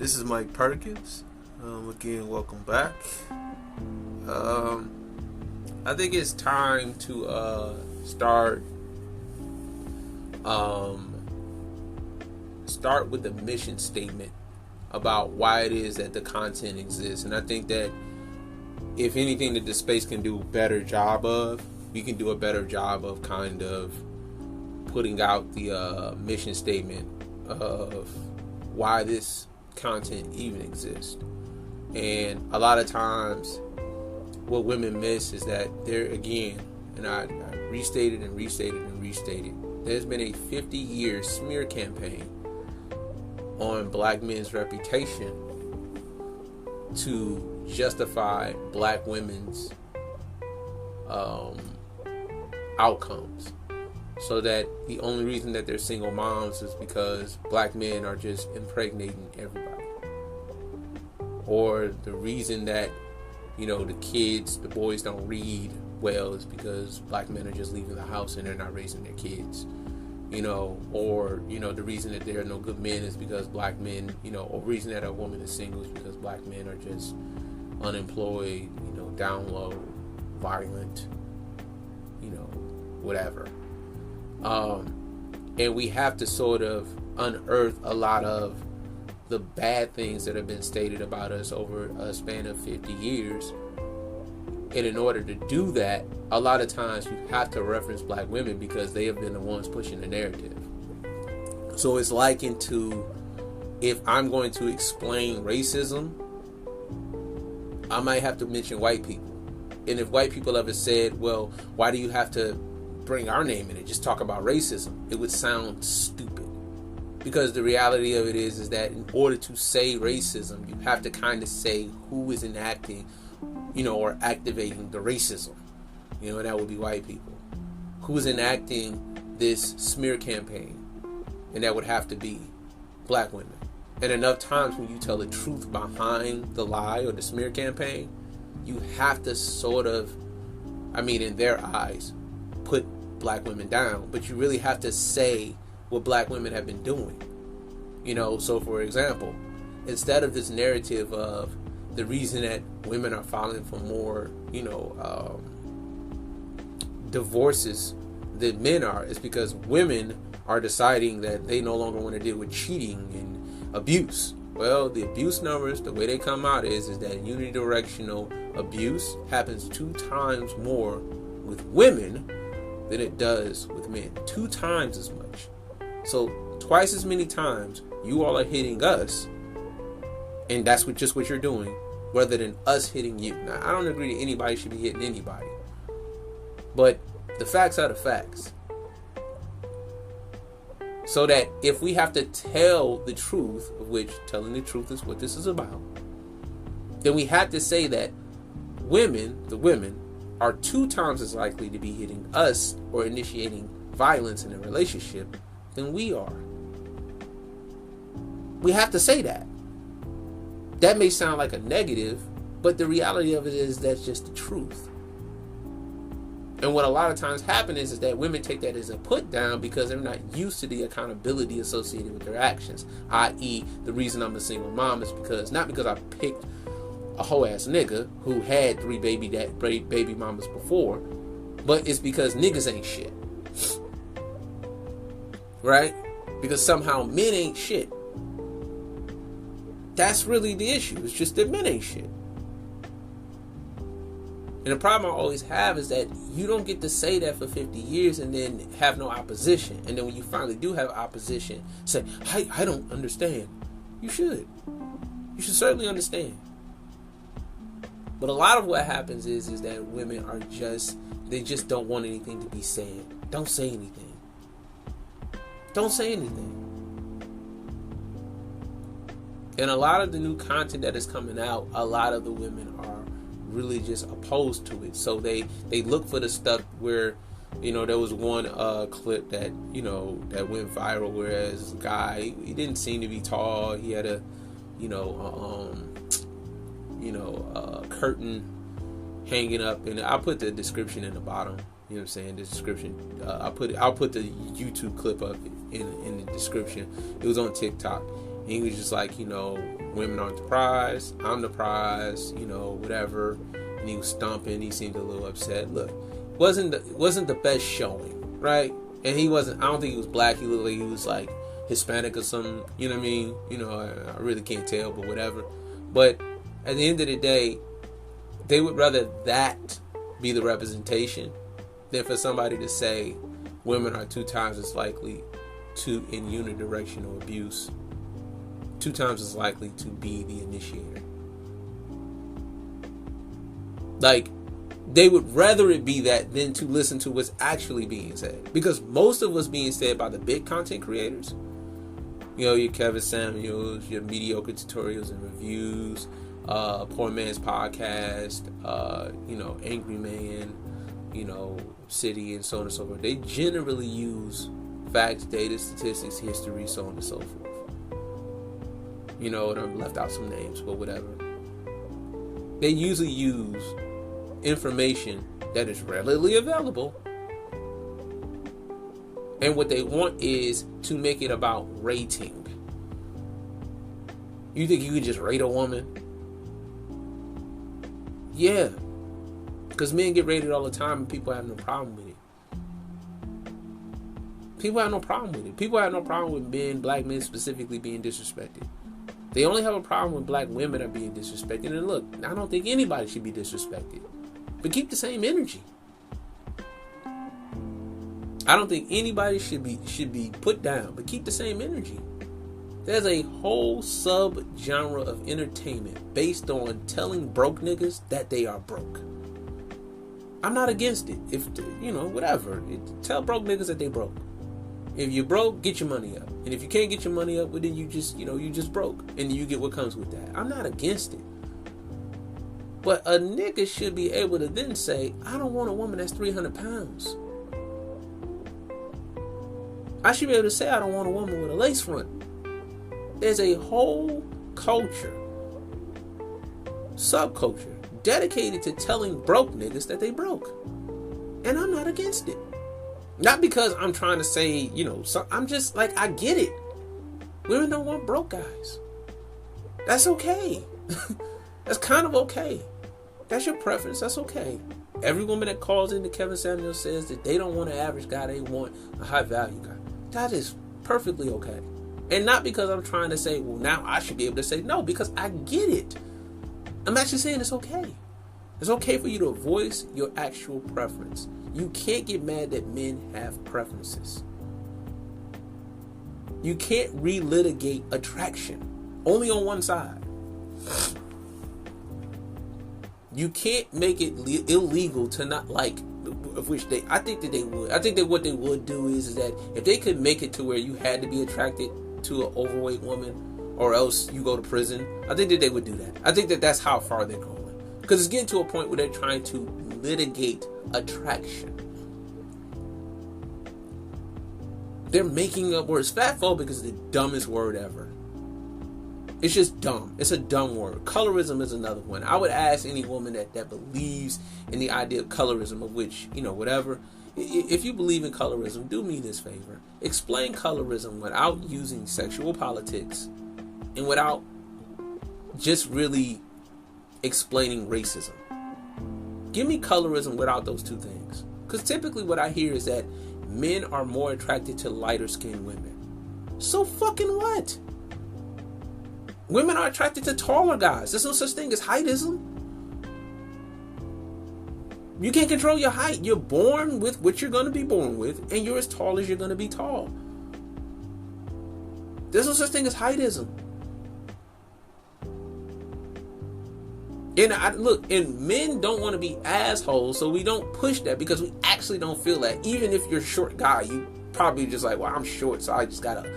This is Mike Perkins. Again, welcome back. I think it's time to start with the mission statement about why it is that the content exists. And I think that if anything that the space can do a better job of, we can do a better job of kind of putting out the mission statement of why this content even exists. And a lot of times what women miss is that there again, and I restated, there's been a 50-year smear campaign on black men's reputation to justify black women's outcomes, so that the only reason that they're single moms is because black men are just impregnating everybody, or the reason that the boys don't read well is because black men are just leaving the house and they're not raising their kids, or the reason that there are no good men is because black men, or the reason that a woman is single is because black men are just unemployed, down low, violent, whatever. And we have to sort of unearth a lot of the bad things that have been stated about us over a span of 50 years. And in order to do that, a lot of times you have to reference black women because they have been the ones pushing the narrative. So it's likened to, if I'm going to explain racism, I might have to mention white people. And if white people ever said, well, why do you have to bring our name in it? Just talk about racism. It would sound stupid. Because the reality of it is that in order to say racism, you have to kind of say who is enacting, or activating the racism. And that would be white people. Who is enacting this smear campaign? And that would have to be black women. And enough times when you tell the truth behind the lie or the smear campaign, you have to sort of, in their eyes, put black women down. But you really have to say what black women have been doing. So for example, instead of this narrative of the reason that women are filing for more, divorces than men are, is because women are deciding that they no longer want to deal with cheating and abuse. Well, the abuse numbers, the way they come out is that unidirectional abuse happens 2 times more with women than it does with men. 2 times as much. So twice as many times you all are hitting us, and that's what you're doing, rather than us hitting you. Now, I don't agree that anybody should be hitting anybody, but the facts are the facts. So that if we have to tell the truth, of which telling the truth is what this is about, then we have to say that the women are 2 times as likely to be hitting us or initiating violence in a relationship than we are. We have to say that. That may sound like a negative, but the reality of it is that's just the truth. And what a lot of times happens is that women take that as a put down because they're not used to the accountability associated with their actions. I.e., the reason I'm a single mom is not because I picked a hoe ass nigga who had 3 baby mamas before, but it's because niggas ain't shit. Right? Because somehow men ain't shit. That's really the issue. It's just that men ain't shit. And the problem I always have is that you don't get to say that for 50 years and then have no opposition. And then when you finally do have opposition, say, I don't understand. You should. You should certainly understand. But a lot of what happens is that women are they just don't want anything to be said. Don't say anything. Don't say anything. And a lot of the new content that is coming out, a lot of the women are really just opposed to it. So they look for the stuff where, there was one clip that, that went viral, whereas this guy, he didn't seem to be tall. He had a curtain hanging up, and I'll put the description in the bottom. You know what I'm saying? The description. I'll put the YouTube clip up in the description. It was on TikTok, And he was just like, women aren't the prize, I'm the prize, whatever. And he was stomping. He seemed a little upset. Look, wasn't the best showing, right? And he wasn't. I don't think he was black. He looked like he was like Hispanic or something. You know what I mean? I really can't tell, but whatever. But at the end of the day, they would rather that be the representation than for somebody to say women are 2 times as likely to in unidirectional abuse, 2 times as likely to be the initiator. Like, they would rather it be that than to listen to what's actually being said. Because most of what's being said by the big content creators, your Kevin Samuels, your mediocre tutorials and reviews, Poor Man's Podcast, Angry Man, City, and so on and so forth. They generally use facts, data, statistics, history, so on and so forth. And I've left out some names, but whatever. They usually use information that is readily available, and what they want is to make it about rating. You think you can just rate a woman? Yeah, because men get rated all the time and people have no problem with it. People have no problem with it. People have no problem with men, black men specifically, being disrespected. They only have a problem with black women are being disrespected. And look, I don't think anybody should be disrespected. But keep the same energy. I don't think anybody should be put down, but keep the same energy. There's a whole sub-genre of entertainment based on telling broke niggas that they are broke. I'm not against it. If, whatever. Tell broke niggas that they broke. If you're broke, get your money up. And if you can't get your money up, well, then you just broke. And you get what comes with that. I'm not against it. But a nigga should be able to then say, I don't want a woman that's 300 pounds. I should be able to say I don't want a woman with a lace front. There's a whole culture, subculture, dedicated to telling broke niggas that they broke. And I'm not against it. Not because I'm trying to say, I'm just like, I get it. Women don't want broke guys. That's okay. That's kind of okay. That's your preference. That's okay. Every woman that calls into Kevin Samuels says that they don't want an average guy. They want a high value guy. That is perfectly okay. And not because I'm trying to say, well, now I should be able to say no, because I get it. I'm actually saying it's okay. It's okay for you to voice your actual preference. You can't get mad that men have preferences. You can't relitigate attraction. Only on one side. You can't make it illegal to not like, of which I think that they would. I think that what they would do is that if they could make it to where you had to be attracted to an overweight woman or else you go to prison, I think that they would do that. I think that that's how far they're going. Because it's getting to a point where they're trying to litigate attraction. They're making up words. Fatphobic is the dumbest word ever. It's just dumb. It's a dumb word. Colorism is another one. I would ask any woman that believes in the idea of colorism, of which, whatever. If you believe in colorism, do me this favor. Explain colorism without using sexual politics and without just really explaining racism. Give me colorism without those two things. Because typically what I hear is that men are more attracted to lighter skinned women. So fucking what? Women are attracted to taller guys. There's no such thing as heightism. You can't control your height. You're born with what you're going to be born with, and you're as tall as you're going to be tall. There's no such thing as heightism. And men don't want to be assholes, so we don't push that because we actually don't feel that. Even if you're a short guy, you probably just like, well, I'm short, so I just gotta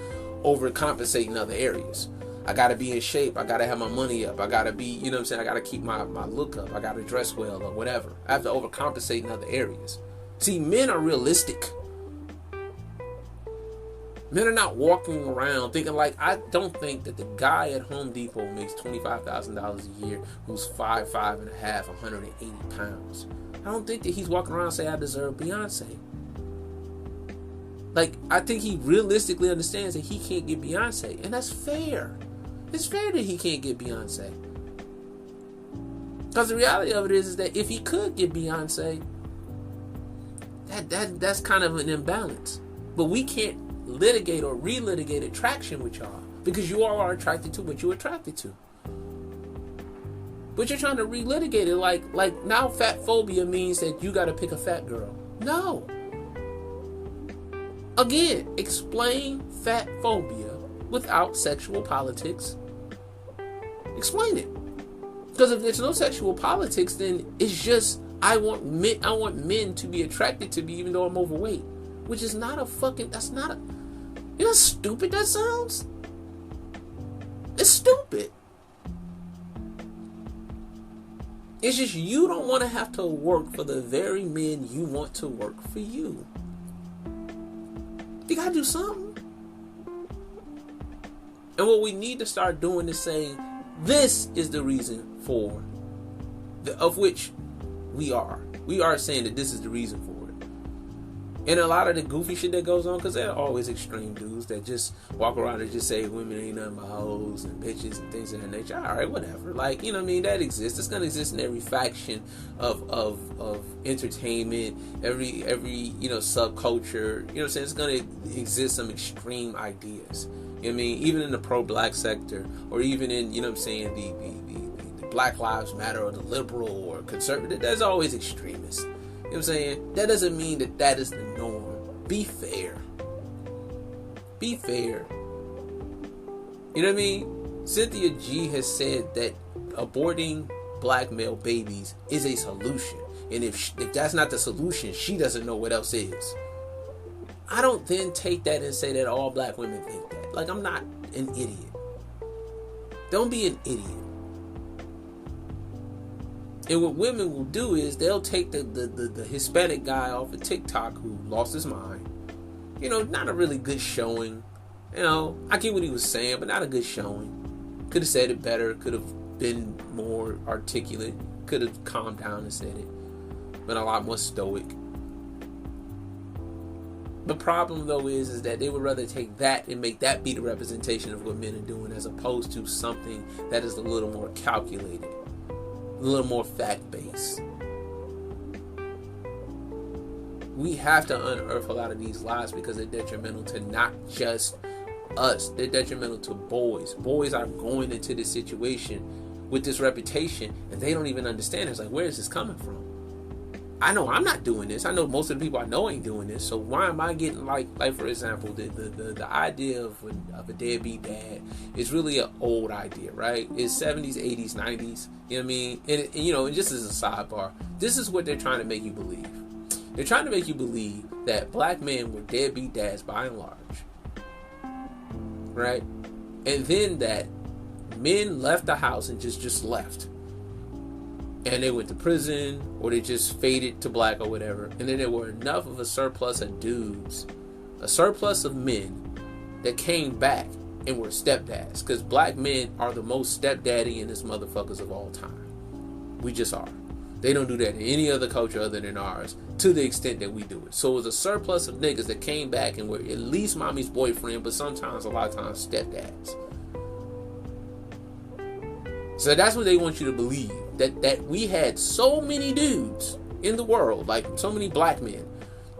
overcompensate in other areas. I gotta be in shape. I gotta have my money up. I gotta be, I gotta keep my look up. I gotta dress well or whatever. I have to overcompensate in other areas. See, men are realistic. Men are not walking around thinking like, I don't think that the guy at Home Depot makes $25,000 a year who's 5'5" and a half, 180 pounds. I don't think that he's walking around saying, I deserve Beyonce. Like, I think he realistically understands that he can't get Beyonce. And that's fair. It's fair that he can't get Beyonce. Because the reality of it is that if he could get Beyonce, that's kind of an imbalance. But we can't litigate or relitigate attraction with y'all. Because you all are attracted to what you're attracted to. But you're trying to relitigate it like now fat phobia means that you gotta pick a fat girl. No. Again, explain fat phobia without sexual politics. Explain it. Because if there's no sexual politics, then it's just I want men to be attracted to me even though I'm overweight. Which is not a fucking, you know how stupid that sounds? It's stupid. It's just you don't want to have to work for the very men you want to work for you. You gotta do something. And what we need to start doing is saying, this is the reason for, of which we are. We are saying that this is the reason for it. And a lot of the goofy shit that goes on, because there are always extreme dudes that just walk around and just say women ain't nothing but hoes and bitches and things of that nature. Alright, whatever. Like, you know what I mean? That exists. It's going to exist in every faction of entertainment, every you know, subculture. You know what I'm saying? It's going to exist some extreme ideas. You know what I mean? Even in the pro-black sector, or even in, you know what I'm saying, the Black Lives Matter or the liberal or conservative, there's always extremists. You know what I'm saying? That doesn't mean that is the norm. Be fair. Be fair. You know what I mean? Cynthia G has said that aborting black male babies is a solution. And if that's not the solution, she doesn't know what else is. I don't then take that and say that all black women think that. Like, I'm not an idiot. Don't be an idiot. And what women will do is they'll take the Hispanic guy off of TikTok who lost his mind. You know, not a really good showing. You know, I get what he was saying, but not a good showing. Could have said it better. Could have been more articulate. Could have calmed down and said it. Been a lot more stoic. The problem, though, is that they would rather take that and make that be the representation of what men are doing, as opposed to something that is a little more calculated. A little more fact-based. We have to unearth a lot of these lies because they're detrimental to not just us. They're detrimental to boys. Boys are going into this situation with this reputation and they don't even understand. It's like, where is this coming from? I know I'm not doing this. I know most of the people I know ain't doing this. So why am I getting like for example, the idea of a deadbeat dad is really an old idea, right? It's 70s, 80s, 90s. You know what I mean? And you know, and just as a sidebar, this is what they're trying to make you believe. They're trying to make you believe that black men were deadbeat dads by and large, right? And then that men left the house and just left. And they went to prison, or they just faded to black or whatever. And then there were enough of a surplus of dudes, a surplus of men that came back and were stepdads. Because black men are the most stepdaddy in this motherfuckers of all time. We just are. They don't do that in any other culture other than ours, to the extent that we do it. So it was a surplus of niggas that came back and were at least mommy's boyfriend, but sometimes, a lot of times, stepdads. So that's what they want you to believe. That we had so many dudes in the world, like so many black men,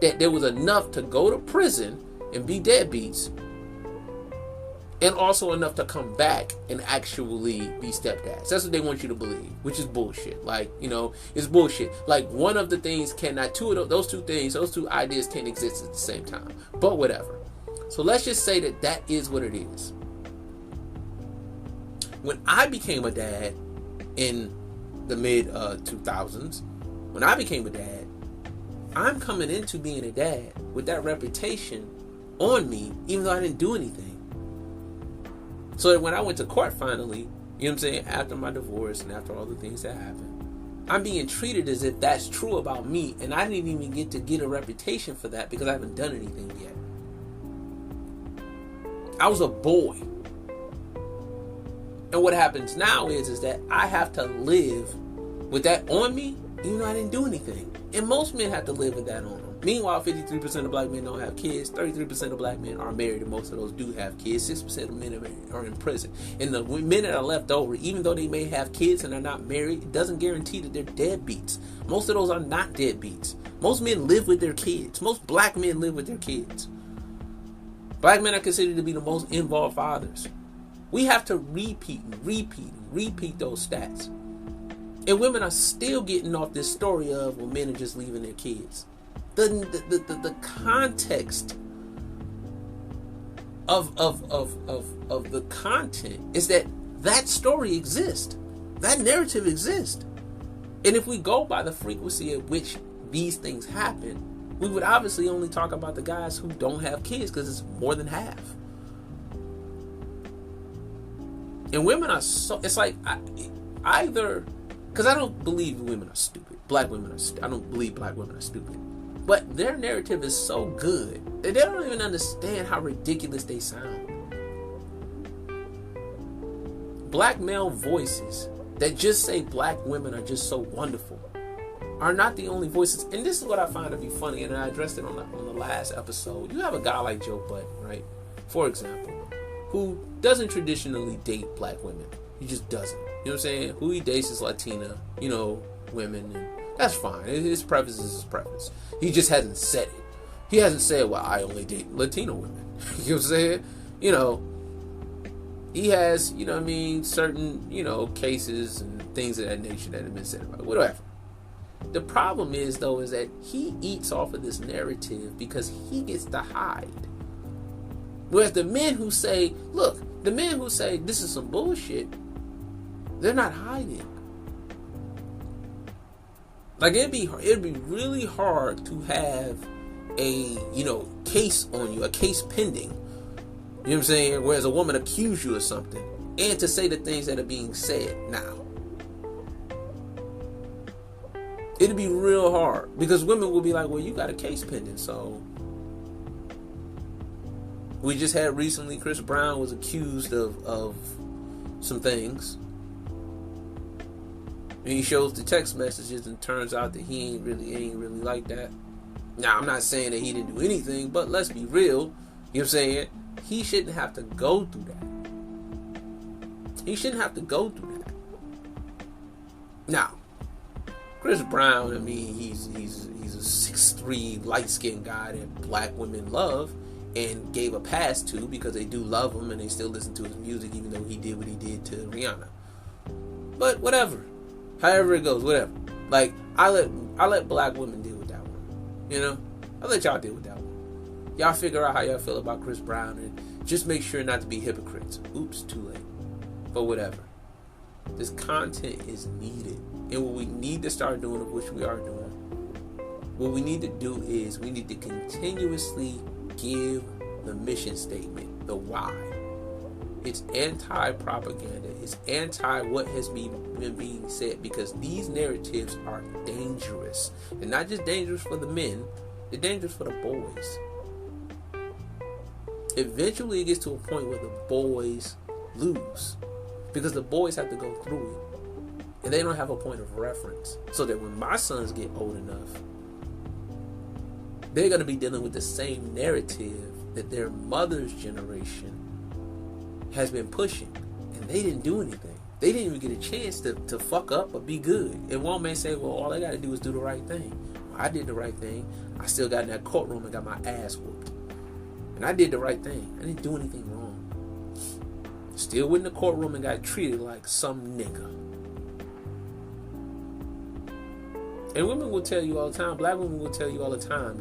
that there was enough to go to prison and be deadbeats, and also enough to come back and actually be stepdads. That's what they want you to believe, which is bullshit. Like, you know, it's bullshit. Like, one of the things cannot, those two ideas can't exist at the same time. But whatever. So let's just say that is what it is. When I became a dad in the mid 2000s, when I became a dad, I'm coming into being a dad with that reputation on me, even though I didn't do anything. So that when I went to court finally, you know what I'm saying, after my divorce and after all the things that happened, I'm being treated as if that's true about me, and I didn't even get to get a reputation for that because I haven't done anything yet. I was a boy. And what happens now is that I have to live with that on me even though I didn't do anything. And most men have to live with that on them. Meanwhile, 53% of black men don't have kids. 33% of black men are married, and most of those do have kids. 6% of men are in prison. And the men that are left over, even though they may have kids and are not married, it doesn't guarantee that they're deadbeats. Most of those are not deadbeats. Most men live with their kids. Most black men live with their kids. Black men are considered to be the most involved fathers. We have to repeat those stats. And women are still getting off this story of, well, men are just leaving their kids. The context of the content is that story exists. That narrative exists. And if we go by the frequency at which these things happen, we would obviously only talk about the guys who don't have kids, because it's more than half. And women are so, it's like, either, because I don't believe women are stupid. Black women are, I don't believe black women are stupid. But their narrative is so good that they don't even understand how ridiculous they sound. Black male voices that just say black women are just so wonderful are not the only voices. And this is what I find to be funny, and I addressed it on the last episode. You have a guy like Joe Budden, right? For example, who doesn't traditionally date black women. He just doesn't. You know what I'm saying? Who he dates is Latina, women, and that's fine. His preference is his preference. He just hasn't said it. He hasn't said, well, I only date Latino women. You know what I'm saying? He has, certain, cases and things of that nature that have been said about it. Whatever. The problem is, though, is that he eats off of this narrative because he gets to hide. Whereas the men who say, this is some bullshit, they're not hiding. Like, it'd be really hard to have a, case on you, a case pending. You know what I'm saying? Whereas a woman accused you of something, and to say the things that are being said now. It'd be real hard, because women will be like, well, you got a case pending, so. We just had recently, Chris Brown was accused of some things. And he shows the text messages, and turns out that he ain't really like that. Now, I'm not saying that he didn't do anything, but let's be real. You know what I'm saying? He shouldn't have to go through that. He shouldn't have to go through that. Now, Chris Brown, he's a 6'3", light-skinned guy that black women love and gave a pass to, because they do love him and they still listen to his music, even though he did what he did to Rihanna. But whatever. However it goes, whatever. Like, I let black women deal with that one. I let y'all deal with that one. Y'all figure out how y'all feel about Chris Brown, and just make sure not to be hypocrites. Oops, too late. But whatever. This content is needed. And what we need to start doing, of which we are doing, what we need to do is we need to continuously give the mission statement, the why. It's anti-propaganda. It's anti what has been being said, because these narratives are dangerous. They're not just dangerous for the men, they're dangerous for the boys. Eventually it gets to a point where the boys lose, because the boys have to go through it, and they don't have a point of reference, so that when my sons get old enough, they're going to be dealing with the same narrative that their mother's generation has been pushing, and they didn't do anything. They didn't even get a chance to fuck up or be good. And one may say, well, all I got to do is do the right thing. Well, I did the right thing. I still got in that courtroom and got my ass whooped. And I did the right thing. I didn't do anything wrong. Still went in the courtroom and got treated like some nigga. And women will tell you all the time, black women will tell you all the time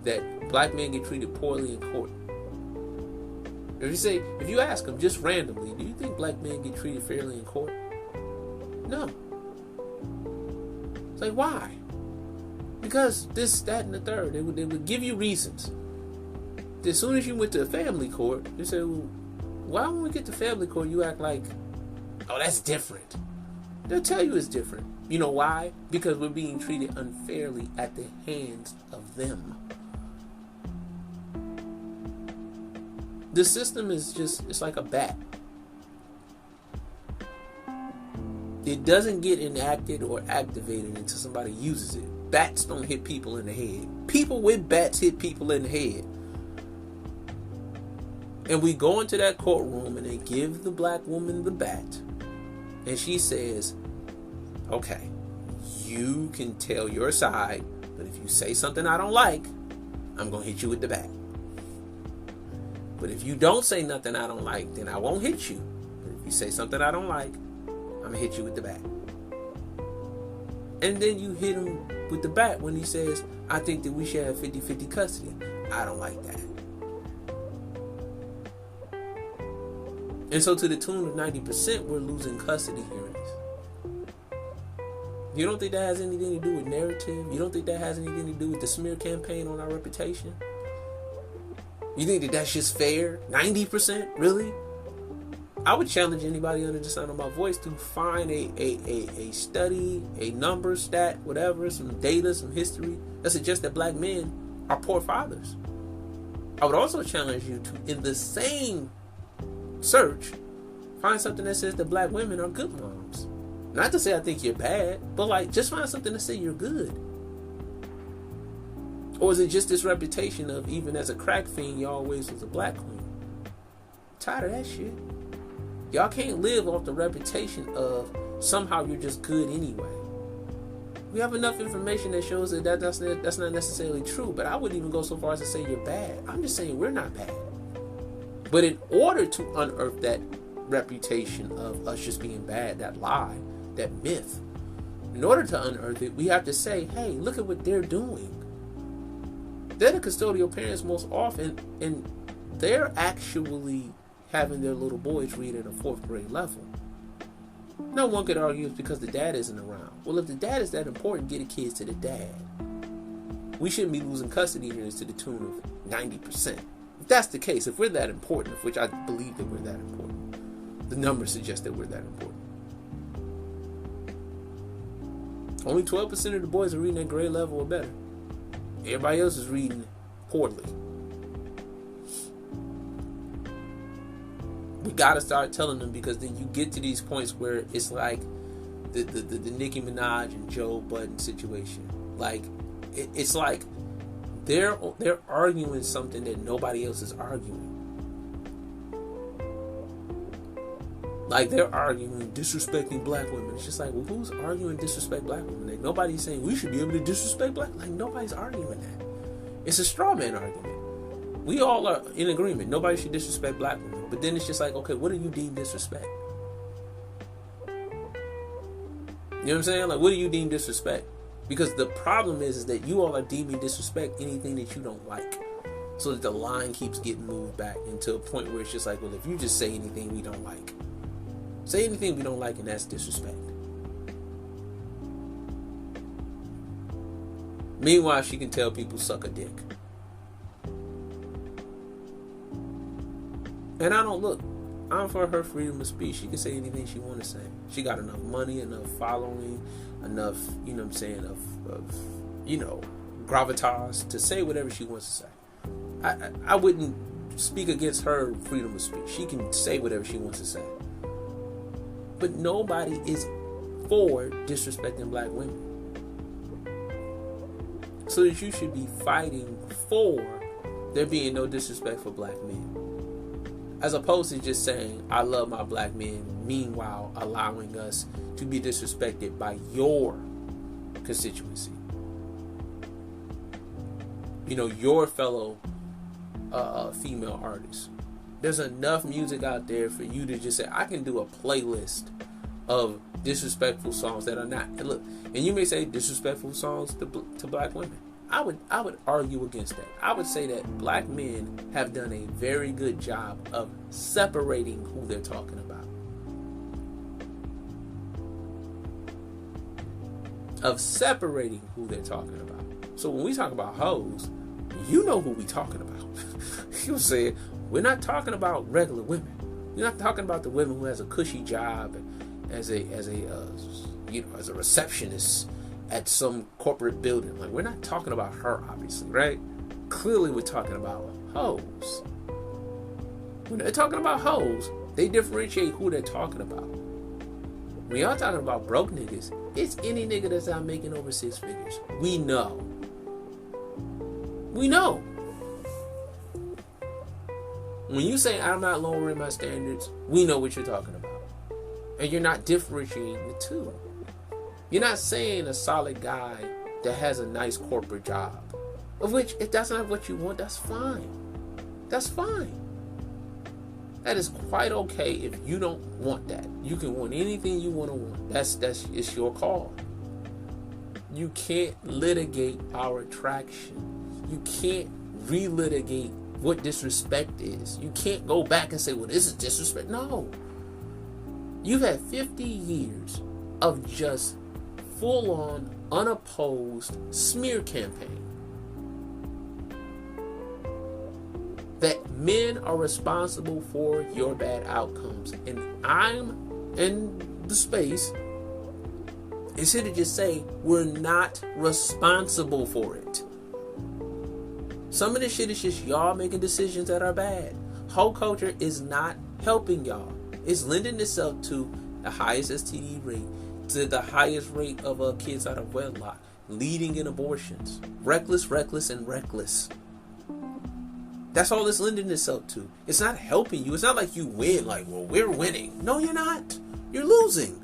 that black men get treated poorly in court. If you ask them just randomly, do you think black men get treated fairly in court? No. It's like, why? Because this, that, and the third. They would give you reasons. As soon as you went to family court, they say, well, why when we get to family court, you act like, oh, that's different. They'll tell you it's different. You know why? Because we're being treated unfairly at the hands of them. The system is just, it's like a bat. It doesn't get enacted or activated until somebody uses it. Bats don't hit people in the head. People with bats hit people in the head. And we go into that courtroom and they give the black woman the bat. And she says, okay, you can tell your side, but if you say something I don't like, I'm going to hit you with the bat. But if you don't say nothing I don't like, then I won't hit you. But if you say something I don't like, I'm going to hit you with the bat. And then you hit him with the bat when he says, I think that we should have 50-50 custody. I don't like that. And so to the tune of 90%, we're losing custody hearings. You don't think that has anything to do with narrative? You don't think that has anything to do with the smear campaign on our reputation? You think that that's just fair? 90%? Really? I would challenge anybody under the sound of my voice to find a study, a number, stat, whatever, some data, some history that suggests that black men are poor fathers. I would also challenge you to, in the same search, find something that says that black women are good moms. Not to say I think you're bad, but like just find something to say you're good. Or is it just this reputation of, even as a crack fiend, you always was a black queen? Tired of that shit. Y'all can't live off the reputation of somehow you're just good anyway. We have enough information that shows that that's not necessarily true, but I wouldn't even go so far as to say you're bad. I'm just saying we're not bad. But in order to unearth that reputation of us just being bad, that lie, that myth, in order to unearth it, we have to say, hey, look at what they're doing. They're the custodial parents most often, and they're actually having their little boys read at a 4th grade level. No one could argue it's because the dad isn't around. Well, if the dad is that important, get the kids to the dad. We shouldn't be losing custody hearings to the tune of 90%. If that's the case, if we're that important, of which I believe that we're that important, the numbers suggest that we're that important. Only 12% of the boys are reading at grade level or better. Everybody else is reading poorly. We gotta start telling them, because then you get to these points where it's like the Nicki Minaj and Joe Budden situation. Like it's like they're arguing something that nobody else is arguing. Like they're arguing disrespecting black women. It's just like, well, who's arguing disrespect black women? Like nobody's saying we should be able to disrespect black. Like nobody's arguing that. It's a straw man argument. We all are in agreement. Nobody should disrespect black women. But then it's just like, okay, what do you deem disrespect? You know what I'm saying? Like, what do you deem disrespect? Because the problem is that you all are deeming disrespect anything that you don't like. So that the line keeps getting moved back into a point where it's just like, well, if you just say anything we don't like, say anything we don't like, and that's disrespect. Meanwhile, she can tell people suck a dick. And I'm for her freedom of speech. She can say anything she want to say. She got enough money, enough following, enough, you know what I'm saying, of gravitas to say whatever she wants to say. I wouldn't speak against her freedom of speech. She can say whatever she wants to say. But nobody is for disrespecting black women. So that you should be fighting for there being no disrespect for black men. As opposed to just saying, I love my black men, meanwhile allowing us to be disrespected by your constituency. You know, your fellow female artists. There's enough music out there for you to just say, I can do a playlist of disrespectful songs that are not. And look, and you may say disrespectful songs to black women. I would argue against that. I would say that black men have done a very good job of separating who they're talking about. Of separating who they're talking about. So when we talk about hoes, you know who we talking about. You'll say, we're not talking about regular women. You're not talking about the women who has a cushy job as a receptionist at some corporate building. Like, we're not talking about her, obviously, right? Clearly we're talking about hoes. When they're talking about hoes, they differentiate who they're talking about. When y'all talking about broke niggas, it's any nigga that's not making over 6 figures. We know. We know. When you say I'm not lowering my standards, we know what you're talking about. And you're not differentiating the two. You're not saying a solid guy that has a nice corporate job. Of which, if that's not what you want, that's fine. That's fine. That is quite okay if you don't want that. You can want anything you want to want. It's your call. You can't litigate our attraction. You can't relitigate what disrespect is. You can't go back and say, well, this is disrespect. No. You've had 50 years of just full-on, unopposed smear campaign. That men are responsible for your bad outcomes. And I'm in the space instead of just say we're not responsible for it. Some of this shit is just y'all making decisions that are bad. Whole culture is not helping y'all. It's lending itself to the highest STD rate, to the highest rate of kids out of wedlock, leading in abortions. Reckless, and reckless. That's all it's lending itself to. It's not helping you. It's not like you win, like, well, we're winning. No, you're not. You're losing.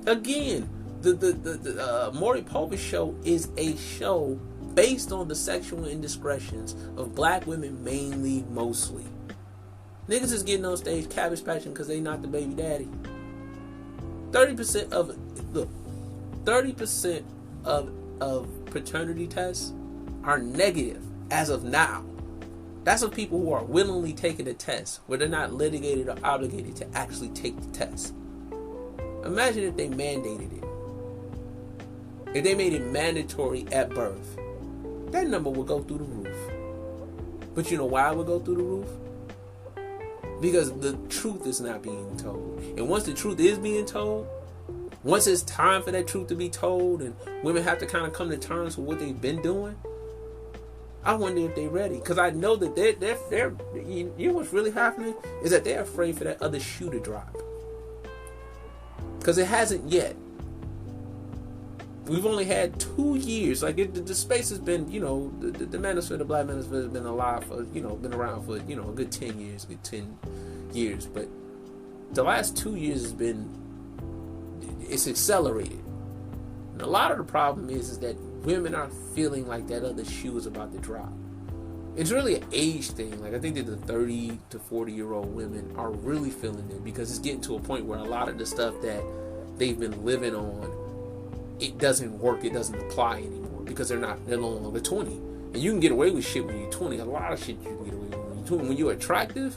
Again, the Maury Povich show is a show based on the sexual indiscretions of black women, mainly, mostly. Niggas is getting on stage cabbage patching because they not the baby daddy. 30% of paternity tests are negative as of now. That's of people who are willingly taking the test, where they're not litigated or obligated to actually take the test. Imagine if they mandated it. If they made it mandatory at birth, that number would go through the roof. But you know why it would go through the roof? Because the truth is not being told. And once the truth is being told, once it's time for that truth to be told and women have to kind of come to terms with what they've been doing, I wonder if they're ready. Because I know that they're you know what's really happening is that they're afraid for that other shoe to drop. Because it hasn't yet. We've only had 2 years. Like, the space has been, you know, the manosphere, the black manosphere has been alive for, you know, been around for, you know, a good 10 years. But the last 2 years has been, it's accelerated. And a lot of the problem is that women are feeling like that other shoe is about to drop. It's really an age thing. Like, I think that the 30 to 40-year-old women are really feeling it because it's getting to a point where a lot of the stuff that they've been living on, it doesn't work, it doesn't apply anymore because they're no longer 20. And you can get away with shit when you're 20. A lot of shit you can get away with when you're 20. When you're attractive,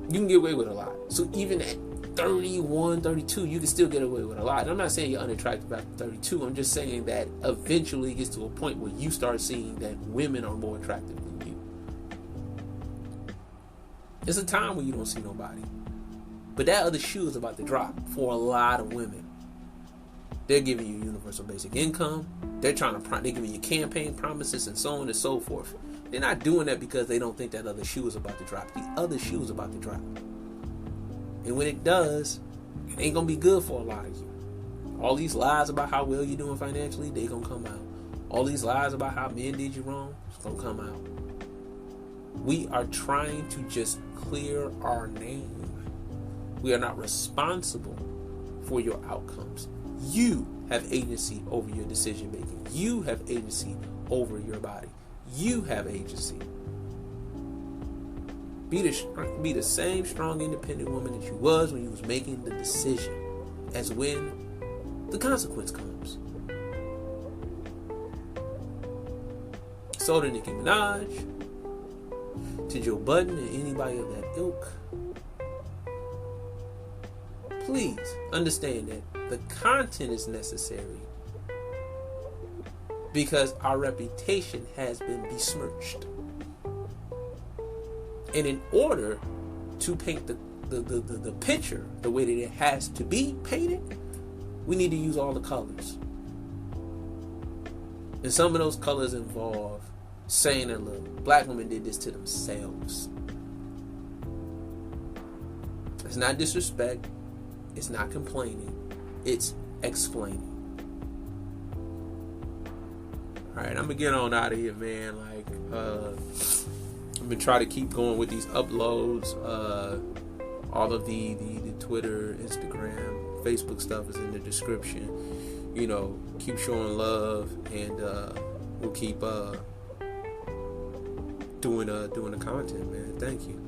you can get away with a lot. So even at 31, 32, you can still get away with a lot. And I'm not saying you're unattractive after 32. I'm just saying that eventually it gets to a point where you start seeing that women are more attractive than you. It's a time when you don't see nobody. But that other shoe is about to drop for a lot of women. They're giving you universal basic income. They're giving you campaign promises and so on and so forth. They're not doing that because they don't think that other shoe is about to drop. The other shoe is about to drop. And when it does, it ain't going to be good for a lot of you. All these lies about how well you're doing financially, they going to come out. All these lies about how men did you wrong, it's going to come out. We are trying to just clear our name. We are not responsible for your outcomes. You have agency over your decision making. You have agency over your body. You have agency. Be the same strong, independent woman that you was when you was making the decision as when the consequence comes. So to Nicki Minaj, to Joe Budden, and anybody of that ilk, please understand that the content is necessary because our reputation has been besmirched. And in order to paint the picture the way that it has to be painted, we need to use all the colors. And some of those colors involve saying that, look, black women did this to themselves. It's not disrespect. It's not complaining. It's explaining. Alright, I'm gonna get on out of here, man. Like, I'm gonna try to keep going with these uploads. All of the Twitter, Instagram, Facebook stuff is in the description. You know, keep showing love, and we'll keep doing the content, man. Thank you.